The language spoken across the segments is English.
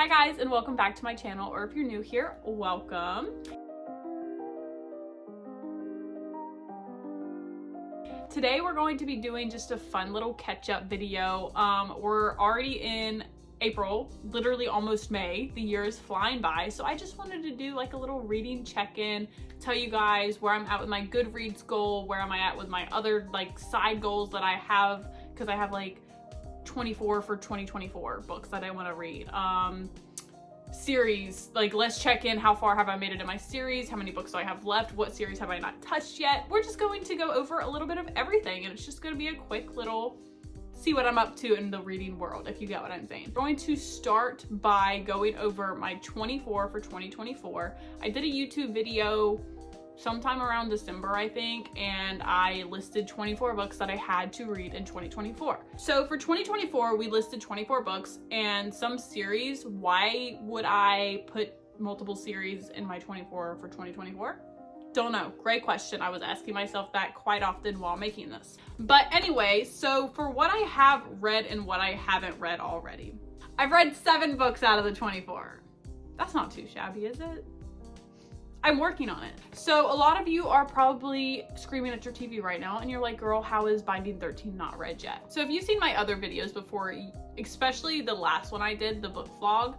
Hi guys, and welcome back to my channel, or if you're new here, welcome. Today we're going to be doing just a fun little catch-up video. We're already in April, literally almost May. The year is flying by, so I just wanted to do like a little reading check-in, tell you guys where I'm at with my Goodreads goal, where am I at with my other like side goals that I have, because I have like 24 for 2024 books that I want to read. Series, like let's check in, how far have I made it in my series, how many books do I have left, what series have I not touched yet. We're just going to go over a little bit of everything, and it's just going to be a quick little see what I'm up to in the reading world, if you get what I'm saying. I'm going to start by going over my 24 for 2024. I did a YouTube video sometime around December, I think, and I listed 24 books that I had to read in 2024. So for 2024, we listed 24 books and some series. Why would I put multiple series in my 24 for 2024? Don't know. Great question. I was asking myself that quite often while making this. But anyway, so for what I have read and what I haven't read already, I've read 7 books out of the 24. That's not too shabby, is it? I'm working on it. So a lot of you are probably screaming at your TV right now and you're like, girl, how is Binding 13 not read yet? So if you've seen my other videos before, especially the last one I did, the book vlog,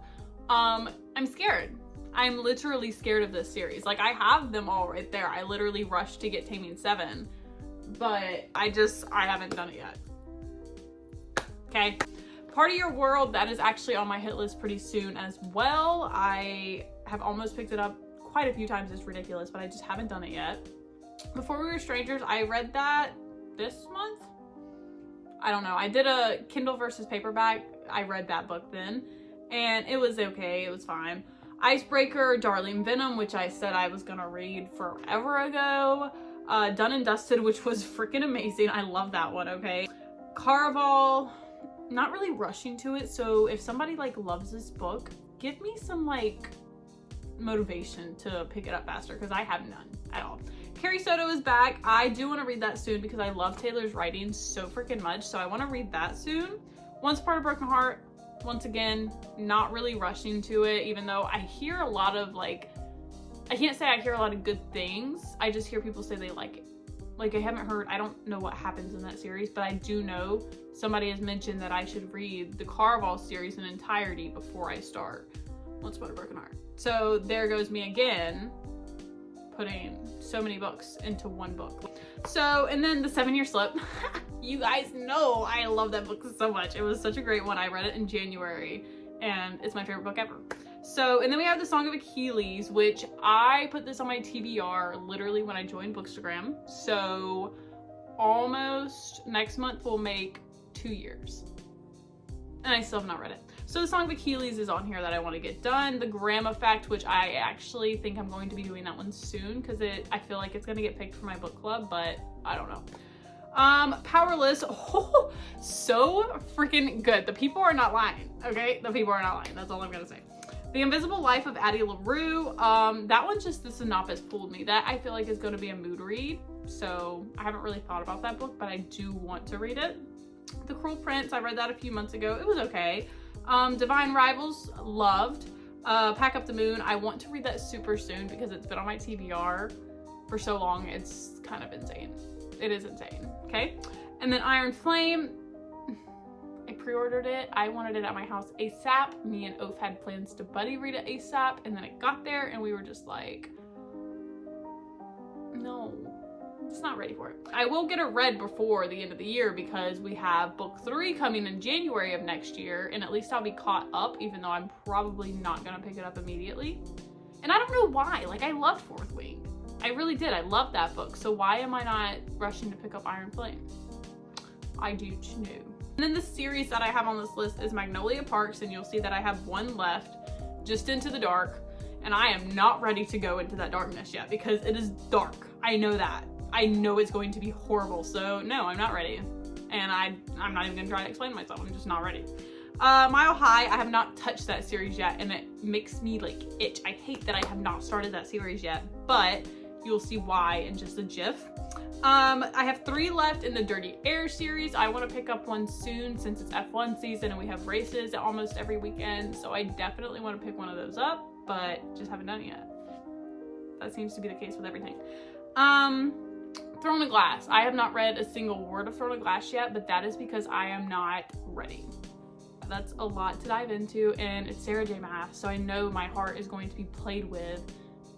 I'm scared. I'm literally scared of this series. Like, I have them all right there. I literally rushed to get Taming 7, but I haven't done it yet. Okay. Part of Your World, that is actually on my hit list pretty soon as well. I have almost picked it up quite a few times. It's ridiculous, but I just haven't done it yet. Before We Were Strangers, I read that this month. I don't know. I did a Kindle versus paperback. I read that book then, and it was okay. It was fine. Icebreaker, Darling Venom, which I said I was gonna read forever ago. Done and Dusted, which was freaking amazing. I love that one, okay? Caraval, not really rushing to it, so if somebody like loves this book, give me some like motivation to pick it up faster, because I have none at all. Carrie Soto is back. I do want to read that soon because I love Taylor's writing so freaking much, so I want to read that soon. Once Part of Broken Heart, once again, not really rushing to it, even though I hear a lot of like, I can't say I hear a lot of good things. I just hear people say they like it. Like, I haven't heard, I don't know what happens in that series, but I do know somebody has mentioned that I should read the Caraval series in entirety before I start Once Upon a Broken Heart. So there goes me again, putting so many books into one book. So, and then The 7-Year Slip. You guys know I love that book so much. It was such a great one. I read it in January and it's my favorite book ever. So, and then we have The Song of Achilles, which I put this on my TBR literally when I joined Bookstagram. So almost next month will make 2 years. And I still have not read it. So The Song of Achilles is on here that I want to get done. The Graham Effect, which I actually think I'm going to be doing that one soon because I feel like it's going to get picked for my book club, but I don't know. Powerless, oh, so freaking good. The people are not lying, okay? The people are not lying. That's all I'm gonna say. The Invisible Life of Addie LaRue. That one's just, the synopsis pulled me. That I feel like is going to be a mood read. So I haven't really thought about that book, but I do want to read it. The Cruel Prince, I read that a few months ago. It was okay. Divine Rivals, loved. Pack Up the Moon, I want to read that super soon because it's been on my TBR for so long. It's kind of insane. It is insane, okay? And then Iron Flame, I pre-ordered it. I wanted it at my house ASAP. Me and Oaf had plans to buddy read it ASAP, and then it got there and we were just like, no, just not ready for it. I will get it read before the end of the year because we have book 3 coming in January of next year, and at least I'll be caught up, even though I'm probably not gonna pick it up immediately. And I don't know why, like I loved Fourth Wing. I really did. I love that book. So why am I not rushing to pick up Iron Flame? I do too. And then the series that I have on this list is Magnolia Parks, and you'll see that I have one left, Just Into the Dark, and I am not ready to go into that darkness yet because it is dark. I know that. I know it's going to be horrible. So no, I'm not ready. And I'm not even gonna try to explain myself. I'm just not ready. Mile High, I have not touched that series yet, and it makes me like itch. I hate that I have not started that series yet, but you'll see why in just a jiff. I have 3 left in the Dirty Air series. I want to pick up one soon since it's F1 season and we have races almost every weekend. So I definitely want to pick one of those up, but just haven't done it yet. That seems to be the case with everything. Throne of Glass. I have not read a single word of Throne of Glass yet, but that is because I am not ready. That's a lot to dive into, and it's Sarah J. Maas, so I know my heart is going to be played with.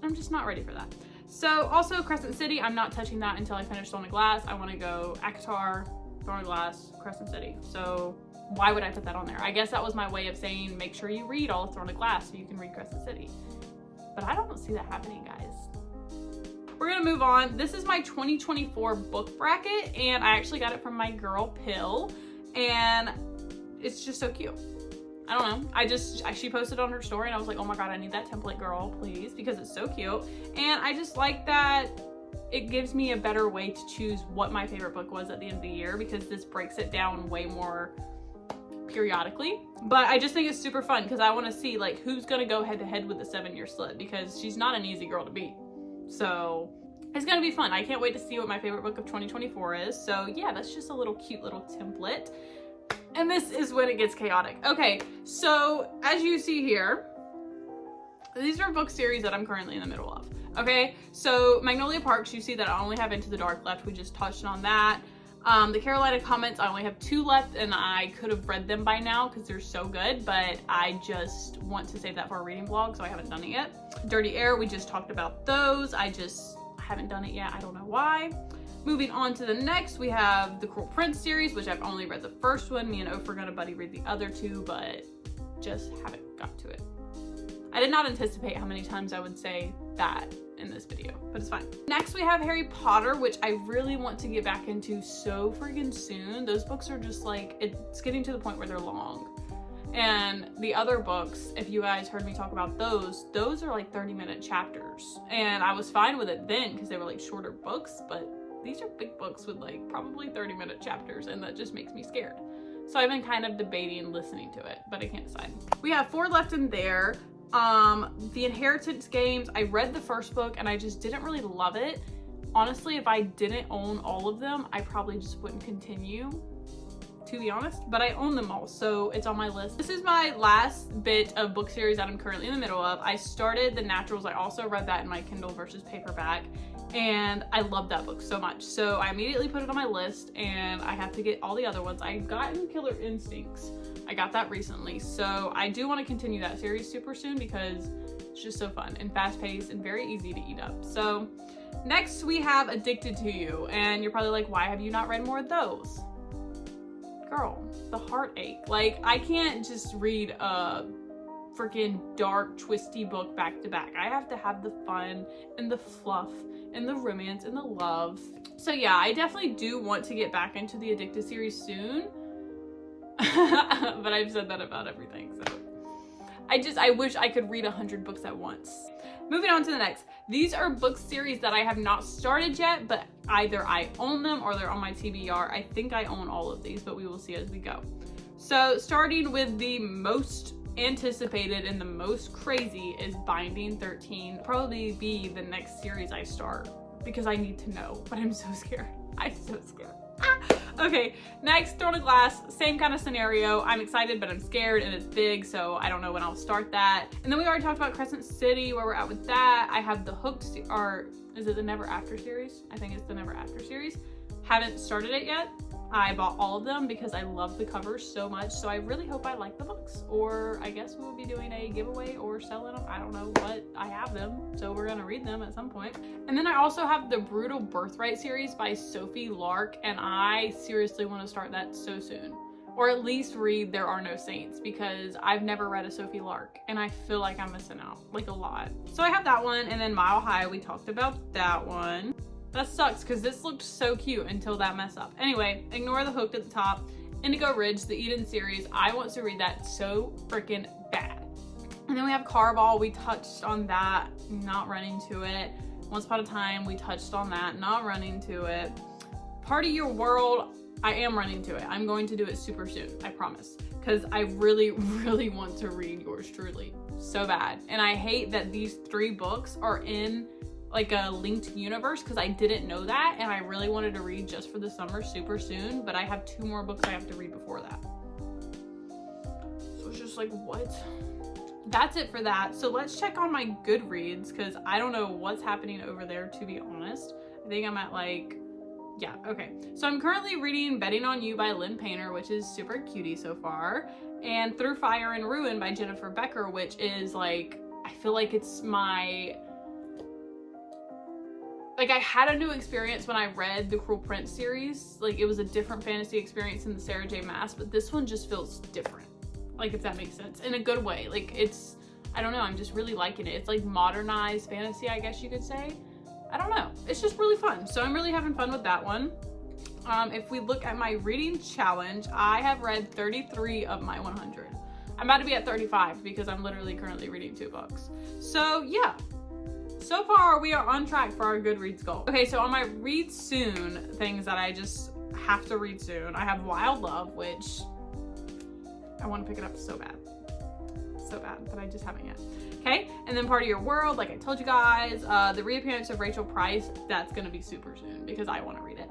I'm just not ready for that. So also Crescent City, I'm not touching that until I finish Throne of Glass. I want to go ACOTAR, Throne of Glass, Crescent City. So why would I put that on there? I guess that was my way of saying make sure you read all of Throne of Glass so you can read Crescent City. But I don't see that happening, guys. We're gonna move on. This is my 2024 book bracket, and I actually got it from my girl Pill, and it's just so cute. I don't know. She posted on her story and I was like, oh my God, I need that template, girl, please, because it's so cute. And I just like that it gives me a better way to choose what my favorite book was at the end of the year, because this breaks it down way more periodically. But I just think it's super fun because I want to see like who's gonna go head to head with the 7-year slut, because she's not an easy girl to beat. So it's gonna be fun. I can't wait to see what my favorite book of 2024 is. So yeah, that's just a little cute little template. And this is when it gets chaotic. Okay, so as you see here, these are book series that I'm currently in the middle of. Okay, so Magnolia Parks, you see that I only have Into the Dark left. We just touched on that. The Carolina Comments, I only have 2 left, and I could have read them by now because they're so good, but I just want to save that for a reading vlog, so I haven't done it yet. Dirty Air, we just talked about those. I haven't done it yet. I don't know why. Moving on to the next, we have the Cruel Prince series, which I've only read the first one. Me and Oprah are gonna buddy read the other 2, but just haven't got to it. I did not anticipate how many times I would say that in this video, but it's fine. Next, we have Harry Potter, which I really want to get back into so freaking soon. Those books are just like, it's getting to the point where they're long. And the other books, if you guys heard me talk about those are like 30-minute chapters. And I was fine with it then because they were like shorter books, but these are big books with like probably 30-minute chapters, and that just makes me scared. So I've been kind of debating listening to it, but I can't decide. We have 4 left in there. The Inheritance Games, I read the first book and I just didn't really love it. Honestly, if I didn't own all of them, I probably just wouldn't continue, to be honest, but I own them all, so it's on my list. This is my last bit of book series that I'm currently in the middle of. I started The Naturals. I also read that in my Kindle versus paperback, and I love that book so much. So I immediately put it on my list, and I have to get all the other ones. I've gotten Killer Instincts. I got that recently, so I do want to continue that series super soon because it's just so fun and fast-paced and very easy to eat up. So next we have Addicted to You, and you're probably like, why have you not read more of those? Girl, the heartache. Like, I can't just read a freaking dark, twisty book back to back. I have to have the fun and the fluff and the romance and the love. So yeah, I definitely do want to get back into the Addicted series soon. But I've said that about everything, so I wish I could read 100 books at once. Moving on to the next. These are book series that I have not started yet, but either I own them or they're on my TBR. I think I own all of these, but we will see as we go. So starting with the most anticipated and the most crazy is Binding 13. Probably be the next series I start because I need to know, but I'm so scared. I'm so scared. Okay, next, Throne of Glass, same kind of scenario. I'm excited, but I'm scared, and it's big, so I don't know when I'll start that. And then we already talked about Crescent City, where we're at with that. I have the Hooked, or is it the Never After series? I think it's the Never After series. Haven't started it yet. I bought all of them because I love the covers so much, so I really hope I like the books. Or I guess we will be doing a giveaway or selling them. I don't know, but I have them, so we're gonna read them at some point. And then I also have the Brutal Birthright series by Sophie Lark, and I seriously want to start that so soon. Or at least read There Are No Saints, because I've never read a Sophie Lark, and I feel like I'm missing out, like a lot. So I have that one, and then Mile High, we talked about that one. That sucks because this looked so cute until that mess up. Anyway, ignore the Hooked at the top. Indigo Ridge, the Eden series. I want to read that so freaking bad. And then we have Carball. We touched on that, not running to it. Once Upon a Time, we touched on that, not running to it. Party Your World, I am running to it. I'm going to do it super soon, I promise. Because I really, really want to read Yours Truly so bad. And I hate that these 3 books are in like a linked universe because I didn't know that, and I really wanted to read just for the summer super soon, but I have 2 more books I have to read before that. So it's just like, what? That's it for that. So let's check on my Goodreads because I don't know what's happening over there, to be honest. I think I'm at like, yeah, okay. So I'm currently reading Betting on You by Lynn Painter, which is super cutie so far, and Through Fire and Ruin by Jennifer Becker, which is like, I feel like it's my, like I had a new experience when I read the Cruel Prince series. Like it was a different fantasy experience than the Sarah J Maas, but this one just feels different. Like if that makes sense, in a good way. Like it's, I don't know, I'm just really liking it. It's like modernized fantasy, I guess you could say. I don't know, it's just really fun. So I'm really having fun with that one. If we look at my reading challenge, I have read 33 of my 100. I'm about to be at 35 because I'm literally currently reading 2 books. So yeah, so far we are on track for our Goodreads goal. Okay, so on my read soon things that I just have to read soon, I have Wild Love, which I want to pick it up so bad, but I just haven't yet. Okay, and then Part of Your World, like I told you guys, the reappearance of Rachel Price, that's gonna be super soon because I want to read it.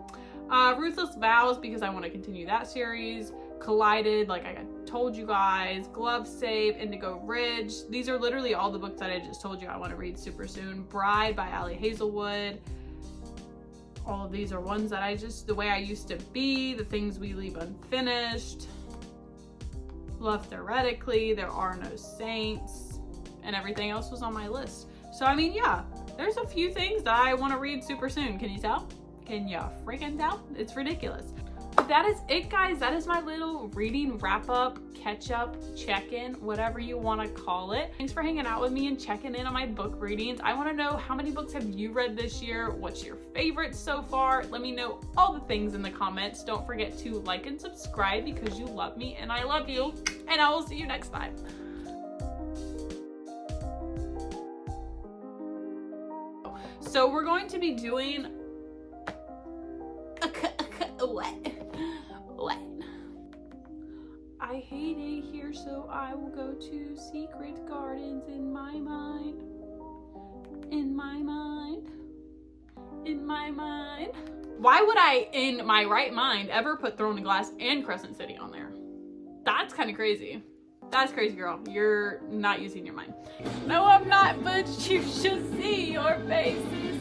Ruthless Vows, because I want to continue that series. Collided, like I told you guys. Glove Save, Indigo Ridge. These are literally all the books that I just told you I want to read super soon. Bride by Ali Hazelwood. All of these are ones that I just, The Way I Used to Be, The Things We Leave Unfinished. Love Theoretically, There Are No Saints, and everything else was on my list. So I mean, yeah, there's a few things that I want to read super soon. Can you tell? Can you freaking tell? It's ridiculous. But that is it, guys. That is my little reading wrap up, catch up, check-in, whatever you want to call it. Thanks for hanging out with me and checking in on my book readings. I want to know, how many books have you read this year? What's your favorite so far? Let me know all the things in the comments. Don't forget to like and subscribe because you love me and I love you. And I will see you next time. So we're going to be doing what? I hate it here, so I will go to secret gardens in my mind. In my mind. In my mind. Why would I, in my right mind, ever put Throne of Glass and Crescent City on there? That's kind of crazy. That's crazy, girl. You're not using your mind. No, I'm not, but you should see your faces.